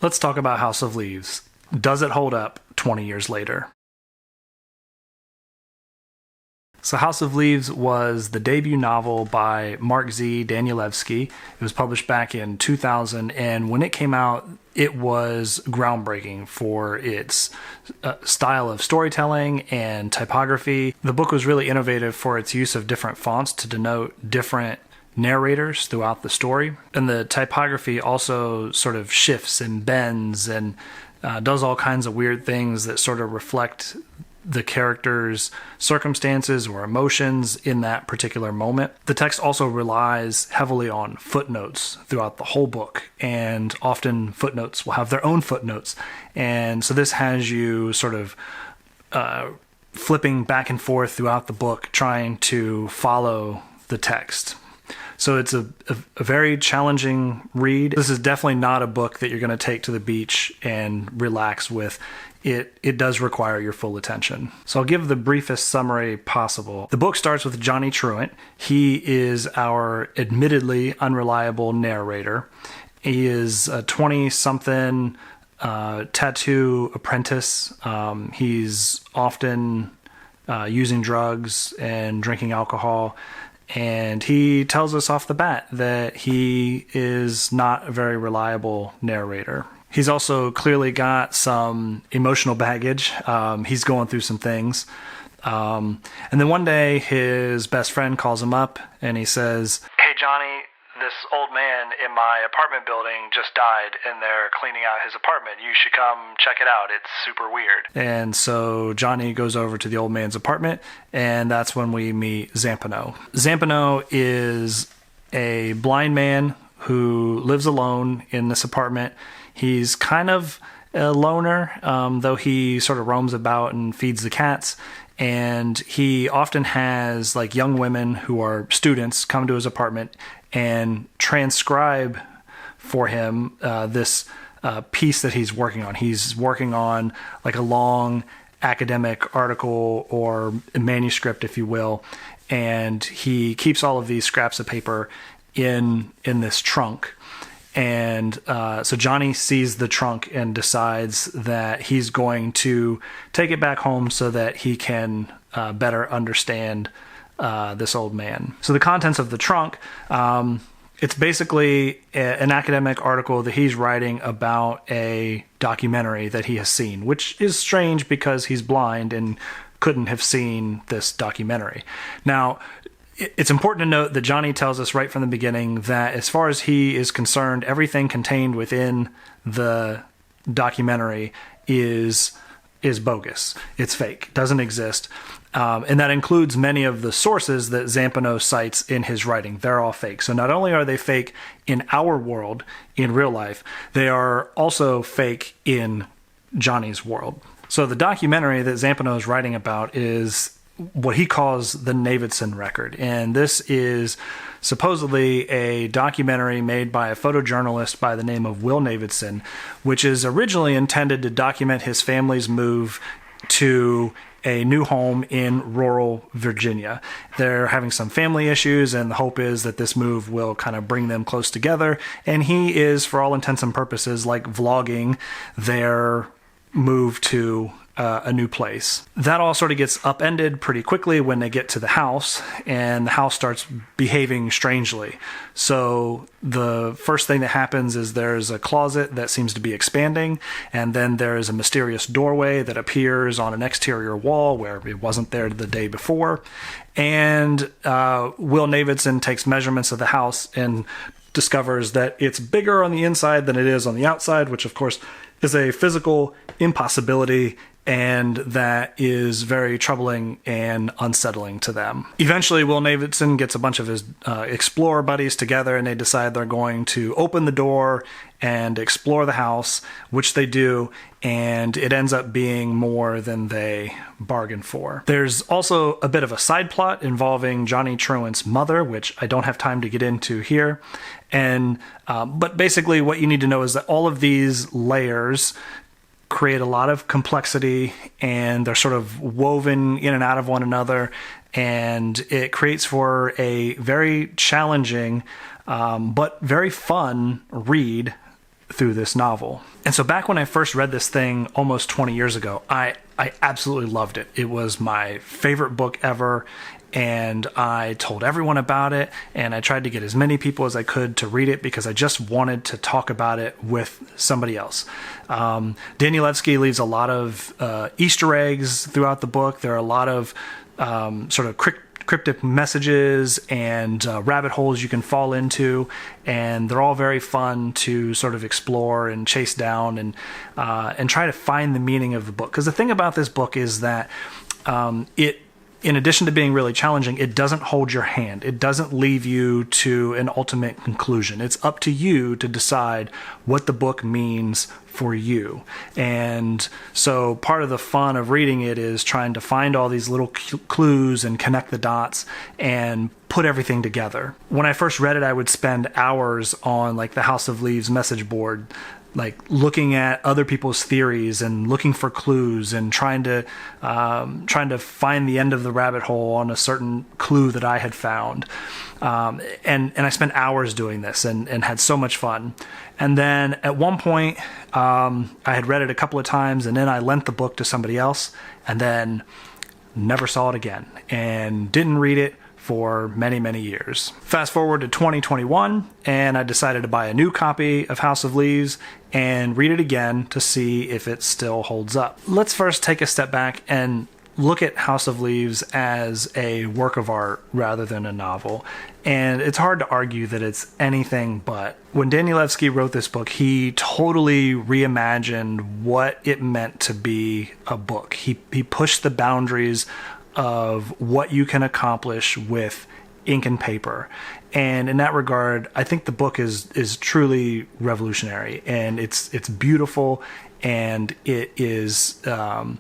Let's talk about House of Leaves. Does it hold up 20 years later? So House of Leaves was the debut novel by Mark Z. Danielewski. It was published back in 2000, and when it came out, it was groundbreaking for its style of storytelling and typography. The book was really innovative for its use of different fonts to denote different narrators throughout the story. And the typography also sort of shifts and bends and does all kinds of weird things that sort of reflect the character's circumstances or emotions in that particular moment. The text also relies heavily on footnotes throughout the whole book, and often footnotes will have their own footnotes. And so this has you sort of flipping back and forth throughout the book, trying to follow the text. So it's a very challenging read. This is definitely not a book that you're going to take to the beach and relax with. It does require your full attention. So I'll give the briefest summary possible. The book starts with Johnny Truant. He is our admittedly unreliable narrator. He is a 20-something tattoo apprentice. He's often using drugs and drinking alcohol. And he tells us off the bat that he is not a very reliable narrator. He's also clearly got some emotional baggage. He's going through some things. And then one day his best friend calls him up and he says, "Hey, Johnny, this old man in my apartment building just died and they're cleaning out his apartment. You should come check it out. It's super weird." And so Johnny goes over to the old man's apartment, and that's when we meet Zampano. Zampano is a blind man who lives alone in this apartment. He's kind of a loner, though he sort of roams about and feeds the cats. And he often has like young women who are students come to his apartment and transcribe for him this piece that he's working on. He's working on like a long academic article or manuscript, if you will. And he keeps all of these scraps of paper in this trunk. And so Johnny sees the trunk and decides that he's going to take it back home so that he can better understand this old man. So the contents of the trunk, it's basically an academic article that he's writing about a documentary that he has seen, which is strange because he's blind and couldn't have seen this documentary. Now, it's important to note that Johnny tells us right from the beginning that as far as he is concerned, everything contained within the documentary is bogus. It's fake. Doesn't exist. And that includes many of the sources that Zampano cites in his writing. They're all fake. So not only are they fake in our world, in real life, they are also fake in Johnny's world. So the documentary that Zampano is writing about is what he calls the Navidson Record. And this is supposedly a documentary made by a photojournalist by the name of Will Navidson, which is originally intended to document his family's move to a new home in rural Virginia. They're having some family issues, and the hope is that this move will kind of bring them close together. And he is, for all intents and purposes, like vlogging their move to a new place. That all sort of gets upended pretty quickly when they get to the house, and the house starts behaving strangely. So the first thing that happens is there's a closet that seems to be expanding, and then there's a mysterious doorway that appears on an exterior wall where it wasn't there the day before. And Will Navidson takes measurements of the house and discovers that it's bigger on the inside than it is on the outside, which of course is a physical impossibility, and that is very troubling and unsettling to them. Eventually, Will Navidson gets a bunch of his explorer buddies together, and they decide they're going to open the door and explore the house, which they do, and it ends up being more than they bargained for. There's also a bit of a side plot involving Johnny Truant's mother, which I don't have time to get into here. And but basically what you need to know is that all of these layers create a lot of complexity, and they're sort of woven in and out of one another, and it creates for a very challenging but very fun read through this novel. And so back when I first read this thing almost 20 years ago, I absolutely loved it. It was my favorite book ever, and I told everyone about it, and I tried to get as many people as I could to read it because I just wanted to talk about it with somebody else. Danielewski leaves a lot of Easter eggs throughout the book. There are a lot of sort of cryptic messages and rabbit holes you can fall into, and they're all very fun to sort of explore and chase down and try to find the meaning of the book. Because the thing about this book is that in addition to being really challenging, it doesn't hold your hand. It doesn't leave you to an ultimate conclusion. It's up to you to decide what the book means for you. And so part of the fun of reading it is trying to find all these little clues and connect the dots and put everything together. When I first read it, I would spend hours on like the House of Leaves message board, like looking at other people's theories and looking for clues and trying to find the end of the rabbit hole on a certain clue that I had found. And I spent hours doing this and had so much fun. And then at one point, I had read it a couple of times, and then I lent the book to somebody else and then never saw it again and didn't read it for many, many years. Fast forward to 2021, and I decided to buy a new copy of House of Leaves and read it again to see if it still holds up. Let's first take a step back and look at House of Leaves as a work of art rather than a novel. And it's hard to argue that it's anything but. When Danielewski wrote this book, he totally reimagined what it meant to be a book. He pushed the boundaries of what you can accomplish with ink and paper. And in that regard, I think the book is truly revolutionary, and it's beautiful, and it is, I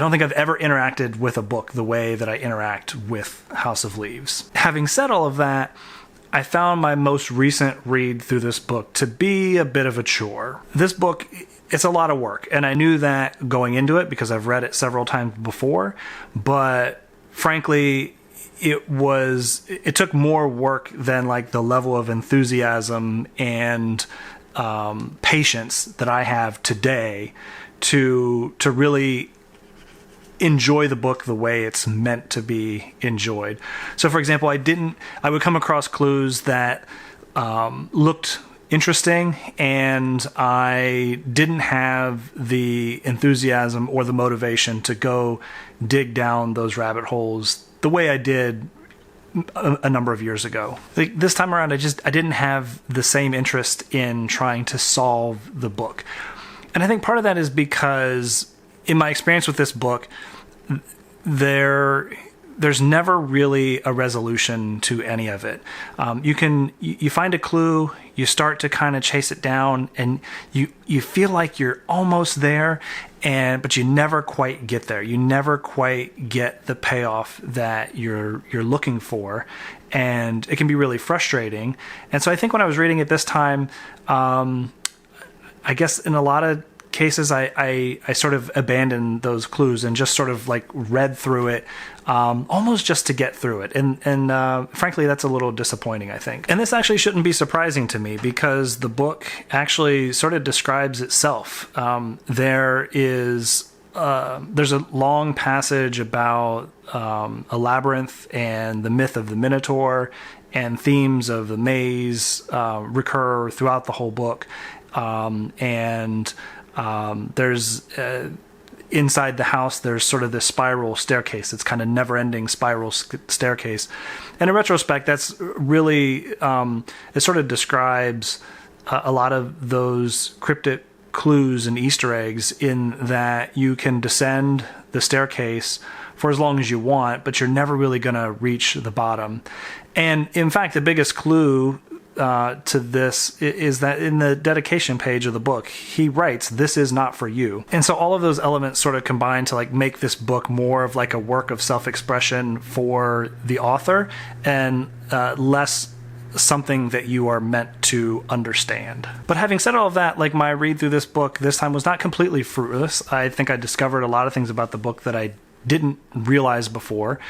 don't think I've ever interacted with a book the way that I interact with House of Leaves. Having said all of that, I found my most recent read through this book to be a bit of a chore. This book, it's a lot of work, and I knew that going into it because I've read it several times before, but frankly, it took more work than like the level of enthusiasm and patience that I have today to really enjoy the book the way it's meant to be enjoyed. So for example, I would come across clues that looked interesting, and I didn't have the enthusiasm or the motivation to go dig down those rabbit holes the way I did a number of years ago. Like this time around, I didn't have the same interest in trying to solve the book. And I think part of that is because in my experience with this book, there's never really a resolution to any of it. You find a clue, you start to kind of chase it down, and you feel like you're almost there, but you never quite get there. You never quite get the payoff that you're looking for, and it can be really frustrating. And so I think when I was reading it this time, I guess in a lot of cases I sort of abandoned those clues and just sort of like read through it almost just to get through it, and frankly that's a little disappointing, I think. And this actually shouldn't be surprising to me because the book actually sort of describes itself. There's a long passage about a labyrinth and the myth of the Minotaur, and themes of the maze recur throughout the whole book. There's inside the house, there's sort of this spiral staircase. It's kind of never-ending spiral staircase. And in retrospect, that's really, it sort of describes a lot of those cryptic clues and Easter eggs in that you can descend the staircase for as long as you want, but you're never really going to reach the bottom. And in fact, the biggest clue to this is that in the dedication page of the book, he writes, "This is not for you." And so all of those elements sort of combine to like make this book more of like a work of self-expression for the author and less something that you are meant to understand. But having said all of that, like my read through this book this time was not completely fruitless. I think I discovered a lot of things about the book that I didn't realize before.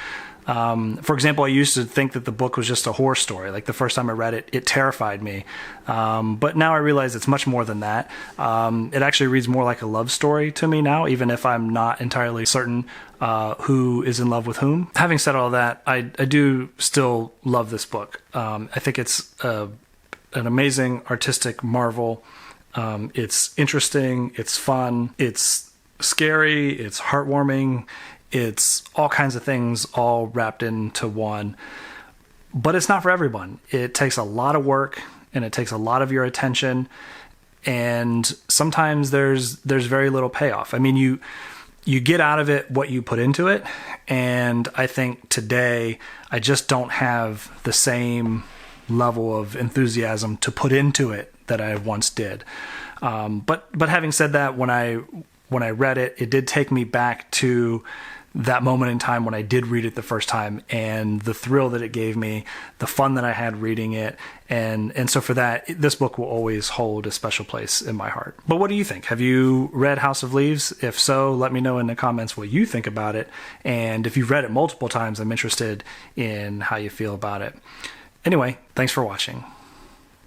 For example, I used to think that the book was just a horror story. Like the first time I read it, it terrified me. But now I realize it's much more than that. It actually reads more like a love story to me now, even if I'm not entirely certain who is in love with whom. Having said all that, I do still love this book. I think it's an amazing artistic marvel. It's interesting, it's fun, it's scary, it's heartwarming, it's all kinds of things all wrapped into one. But it's not for everyone. It takes a lot of work and it takes a lot of your attention, and sometimes there's very little payoff. I mean, you get out of it what you put into it, and I think today I just don't have the same level of enthusiasm to put into it that I once did. But having said that, when I read it, it did take me back to that moment in time when I did read it the first time, and the thrill that it gave me, the fun that I had reading it. And so for that, this book will always hold a special place in my heart. But what do you think? Have you read House of Leaves? If so, let me know in the comments what you think about it. And if you've read it multiple times, I'm interested in how you feel about it. Anyway, thanks for watching.